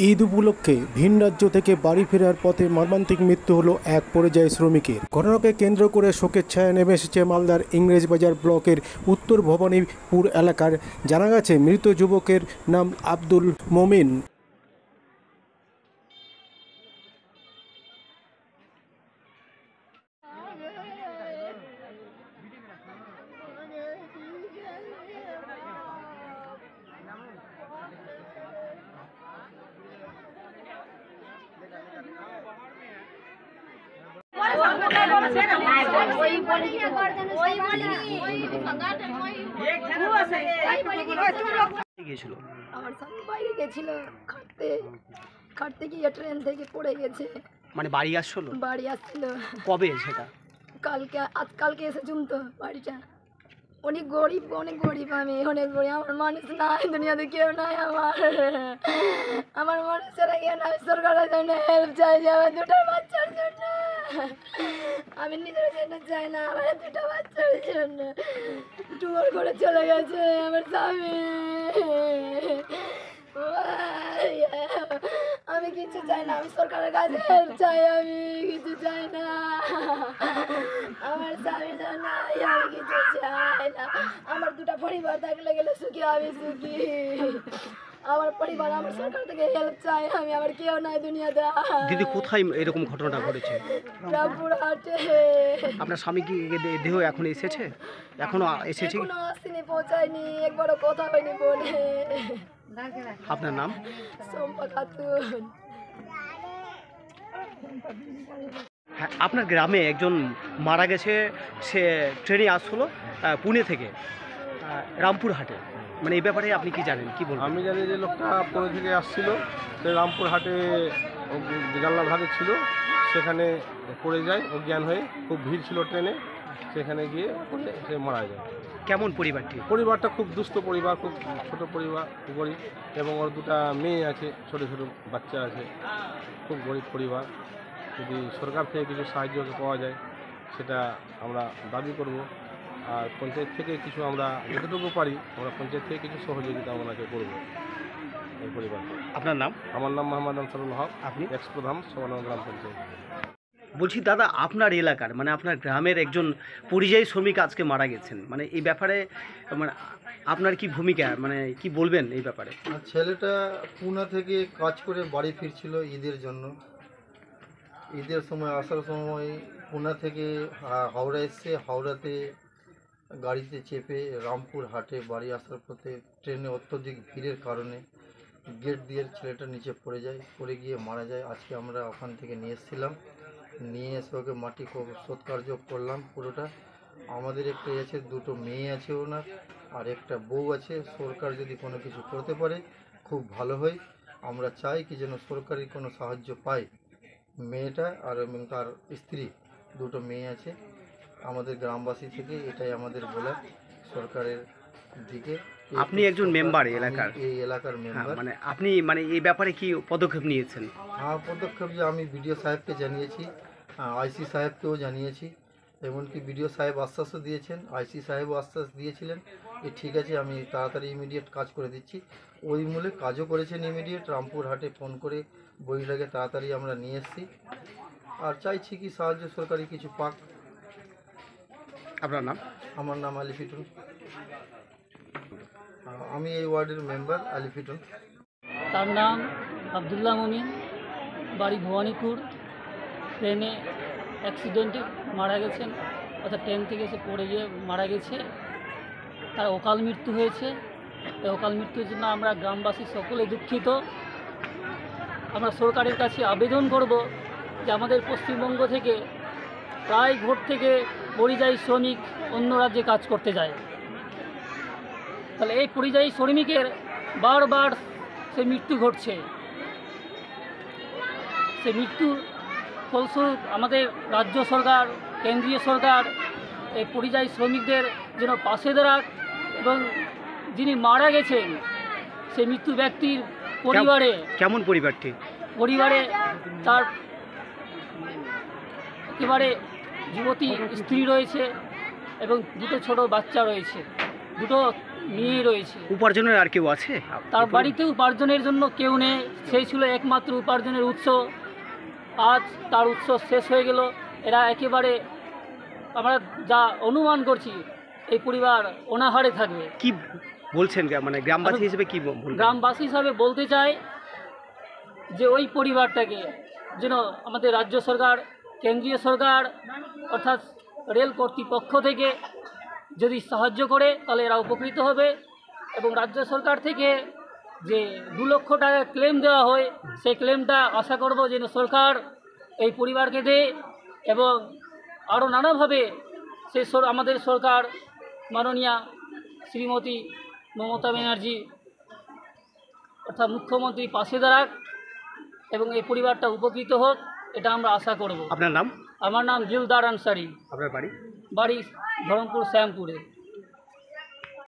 ঈদ উপলক্ষে ভিন রাজ্য থেকে বাড়ি ফেরার পথে মর্মান্তিক মৃত্যু হলো এক পরিযায়ী শ্রমিকের। ঘটনাকে কেন্দ্র করে শোকের ছায়া নেমে এসেছে মালদার ইংরেজবাজার ব্লকের উত্তর ভবানীপুর এলাকার। জানা গেছে মৃত যুবকের নাম আব্দুল মোমিন। আমার স্বামী বাইরে গেছিল খাটতে গিয়ে ট্রেন থেকে পড়ে গেছে। মানে বাড়ি আসছিল? বাড়ি আসছিল। কবে সেটা? কালকে এসেছুম তো বাড়িটা। অনেক গরিব আমি, অনেক গরিব। আমার মানুষ নাই, দুনিয়াতে কেউ নাই। আমার মানুষেরা কেন? আমি সরকারের জন্য হেল্প চাই, যে আমার দুটো বাচ্চার জন্য। আমি নিজের জন্য চাই না, আমার দুটো বাচ্চার জন্য। টুয়ার করে চলে গেছে আমার স্বামী। আমি কিছু চাই না, আমি সরকারের কাছে হেল্প চাই, আমি কিছু চাই না। আমার স্বামীর জন্য আমি কিছু চাই না। আমার দুটো পরিবার থাকলে গেলে সুখী, আমি সুখী। আমার পরিবার, আমার সরকার থেকে হেল্প চাই আমি। আমার কেউ নাই দুনিয়াতে। দিদি, কোথায় এরকম ঘটনাটা ঘটেছে? রামপুরহাটে। আপনার স্বামী কি দেহ এখন এসেছে? এখনো এসেছে? এখনো আসেনি, পৌঁছায়নি, একবারও কথা হয়নি বলে। আপনার নাম? সম্পা খাতুন। হ্যাঁ, আপনার গ্রামে একজন মারা গেছে, সে ট্রেনে আসছিল পুনে থেকে রামপুরহাটে। মানে এই ব্যাপারে আপনি কি জানেন, কি বলবেন? আমি জানি যে লোকটা পুনে থেকে আসছিল, সে রামপুরহাটে জানলার ধারে ছিল, সেখানে পড়ে যায় অজ্ঞান হয়ে। খুব ভিড় ছিল ট্রেনে, সেখানে গিয়ে পড়ে সে মারা যায়। কেমন পরিবারটি? পরিবারটা খুব দুস্থ পরিবার, খুব ছোট পরিবার, গরিব, এবং ওর দুটা মেয়ে আছে, ছোট ছোট বাচ্চা আছে। খুব গরিব পরিবার। যদি সরকার থেকে কিছু সাহায্য পাওয়া যায় সেটা আমরা দাবি করব। আর পঞ্চায়েত থেকে কিছু আমরা যতটুকু পারি আমরা পঞ্চায়েত থেকে কিছু সহযোগিতা ওনাকে করব এই পরিবারকে। আপনার নাম? আমার নাম মোহাম্মদ আনসারুল হক, আপনি? এক্স প্রধান সবানগর গ্রাম পঞ্চায়েত। বলছি দাদা, আপনার এলাকার মানে আপনার গ্রামের একজন পরিযায়ী শ্রমিক আজকে মারা গেছেন, মানে এই ব্যাপারে মানে আপনার কি ভূমিকা, মানে কি বলবেন এই ব্যাপারে? ছেলেটা পুনা থেকে কাজ করে বাড়ি ফিরছিল ঈদের জন্য। ঈদের সময় আসার সময় পুনা থেকে হাওড়া এসছে। হাওড়াতে গাড়িতে চেপে রামপুর হাটে বাড়ি আসার পথে ট্রেনে অত্যধিক ভিড়ের কারণে গেট দিয়ে ছেলেটা নিচে পড়ে যায়, পড়ে গিয়ে মারা যায়। আজকে আমরা ওখান থেকে নিয়ে এসেছিলাম, নিয়ে এসে ওকে মাটি সৎকার্য করলাম পুরোটা। আমাদের একটা আছে, দুটো মেয়ে আছে ওনার, আর একটা বউ আছে। সরকার যদি কোনো কিছু করতে পারে খুব ভালো হয়। আমরা চাই কি যেন সরকারি কোনো সাহায্য পায় মেয়েটা আর এবং তার স্ত্রী, দুটো মেয়ে আছে। আমাদের গ্রামবাসী থেকে এটাই আমাদের বলা সরকারের দিকে। আপনি একজন মেম্বার এলাকার? এই এলাকার মেম্বার। মানে আপনি মানে এই ব্যাপারে কি পদক্ষেপ নিয়েছেন? হ্যাঁ, পদক্ষেপ যে আমি বিডিও সাহেবকে জানিয়েছি, আইসি সাহেবকেও জানিয়েছি, এমনকি বিডিও সাহেব আশ্বাসও দিয়েছেন, আইসি সাহেবও আশ্বাস দিয়েছিলেন যে ঠিক আছে আমি তাড়াতাড়ি ইমিডিয়েট কাজ করে দিচ্ছি। ওই মূলে কাজও করেছেন ইমিডিয়েট। রামপুরহাটে ফোন করে বইটাকে তাড়াতাড়ি আমরা নিয়ে এসেছি। আর চাইছি কি সাহায্য সরকারি কিছু পাক। আপনার নাম? আমার নাম আলিফিটুন, আমি এই ওয়ার্ডের মেম্বার আলিফিটুন। তার নাম আবদুল্লাহ মোমিন, বাড়ি ভবানীপুর। ট্রেনে অ্যাক্সিডেন্টে মারা গেছেন, অর্থাৎ ট্রেন থেকে এসে পড়ে গিয়ে মারা গেছে। তার অকাল মৃত্যু হয়েছে। এই অকাল মৃত্যুর জন্য আমরা গ্রামবাসী সকলে দুঃখিত। আমরা সরকারের কাছে আবেদন করব যে আমাদের পশ্চিমবঙ্গ থেকে প্রায় ভোট থেকে পরিযায়ী শ্রমিক অন্য রাজ্যে কাজ করতে যায়। তাহলে এই পরিযায়ী শ্রমিকের বারবার সে মৃত্যু ঘটছে। সে মৃত্যুর ফলস্বরূপ আমাদের রাজ্য সরকার, কেন্দ্রীয় সরকার এই পরিযায়ী শ্রমিকদের যেন পাশে দাঁড়াক, এবং যিনি মারা গেছেন সেই মৃত্যু ব্যক্তির পরিবারে, কেমন পরিবারটি? পরিবারে তার একেবারে যুবতী স্ত্রী রয়েছে এবং দুটো ছোট বাচ্চা রয়েছে। দুটো মেয়ে রয়েছে। উপার্জনের আর কেউ আছে তার বাড়িতে উপার্জনের জন্য কেউ নেই, সেই ছিল একমাত্র উপার্জনের উৎস। আজ তার উৎস শেষ হয়ে গেল। এরা একেবারে, আমরা যা অনুমান করছি, এই পরিবার অনাহারে থাকবে। কি বলছেন মানে গ্রামবাসী হিসেবে কি বলবেন? গ্রামবাসী হিসাবে বলতে চাই যে ওই পরিবারটাকে যেন আমাদের রাজ্য সরকার, কেন্দ্রীয় সরকার অর্থাৎ রেল কর্তৃপক্ষ থেকে যদি সাহায্য করে তাহলে এরা উপকৃত হবে। এবং রাজ্য সরকার থেকে যে 2 লক্ষ টাকা ক্লেম দেওয়া হয়, সেই ক্লেমটা আশা করব যেন সরকার এই পরিবারকে দেয়। এবং আরও নানাভাবে সেই আমাদের সরকার মাননীয়া শ্রীমতী মমতা ব্যানার্জি অর্থাৎ মুখ্যমন্ত্রী পাশে দাঁড়াক এবং এই পরিবারটা উপকৃত হোক, এটা আমরা আশা করব। আপনার নাম? আমার নাম দিলদার আনসারি। আপনার বাড়ি? বাড়ি ধরমপুর শ্যামপুরে।